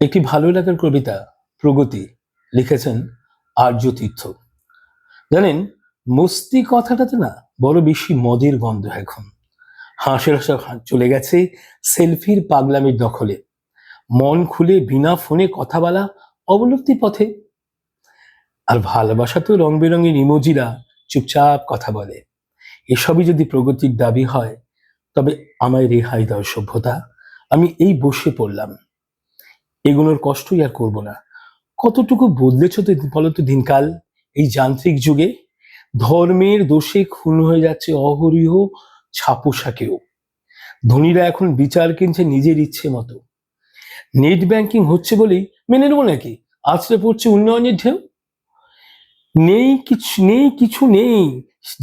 একটি ভালো লাগার কবিতা প্রগতি লিখেছেন আর্য তীর্থ। জানেন, মস্তি কথাটাতে না বড় বেশি মদের গন্ধ এখন। হাসের হাসা চলে গেছে সেলফির পাগলামির দখলে। মন খুলে বিনা ফোনে কথা বলা অবলুপ্তি পথে। আর ভালোবাসা তো রং বেরঙের ইমোজিরা চুপচাপ কথা বলে। এসবই যদি প্রগতির দাবি হয়, তবে আমায় রেহাই দাও সভ্যতা। আমি এই বসে পড়লাম, এগুলোর কষ্টই আর করব না। কতটুকু বদলেছ তো বলো তো দিনকাল। এই যান্ত্রিক যুগে ধর্মের দোষে খুন হয়ে যাচ্ছে অহরহ ছাপোষাকেও। ধনীরা এখন বিচার কিনছে নিজের ইচ্ছে মতো। নেট ব্যাংকিং হচ্ছে বলেই মেনে নেবো নাকি আছড়ে পড়ছে উন্নয়নের ঢেউ? নেই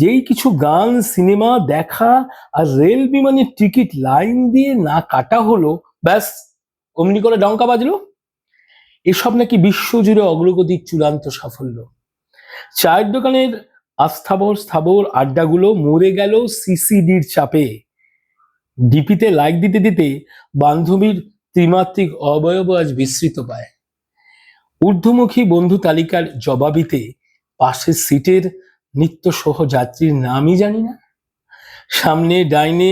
যেই কিছু গান, সিনেমা দেখা আর রেল বিমানের টিকিট লাইন দিয়ে না কাটা হলো, ব্যাস অমনি করে ডঙ্কা বাজলো। এসব নাকি বিশ্বজুড়ে অগ্রগতির চূড়ান্ত সাফল্য। চায়ের দোকানের স্থাবর আড্ডাগুলো মরে গেল সিসিডির চাপে। ডিপিতে লাইক দিতে দিতে বান্ধবীর ত্রিমাত্রিক অবয়ব আজ বিস্মৃত পায়। ঊর্ধ্বমুখী বন্ধু তালিকার জবাবিতে পাশের সিটের নিত্য সহযাত্রীর নামই জানি না। সামনে ডাইনে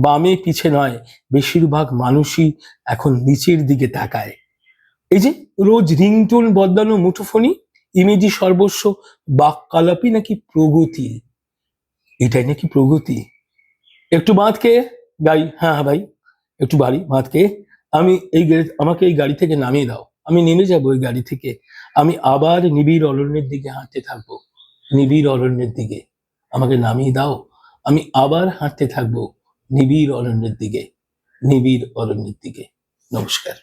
বামে পিছে নয়, বেশিরভাগ মানুষই এখন নিচের দিকে তাকায়। এই যে রোজ রিংটোন বদলানো মুঠোফোনি, ইমেজি সর্বস্ব বাক্যালাপই নাকি প্রগতি। এটাই নাকি প্রগতি। একটু বাঁধ খেয়ে গাই, হ্যাঁ হ্যাঁ ভাই একটু বাড়ি বাঁধ খেয়ে আমাকে এই গাড়ি থেকে নামিয়ে দাও। আমি নেমে যাবো এই গাড়ি থেকে। আমি আবার নিবিড় অরণ্যের দিকে হাঁটতে থাকবো। নিবিড় অরণ্যের দিকে আমাকে নামিয়ে দাও। আমি আবার হাঁটতে থাকবো নিবিড় অরণ্যের দিকে। নিবিড় অরণ্যের দিকে। নমস্কার।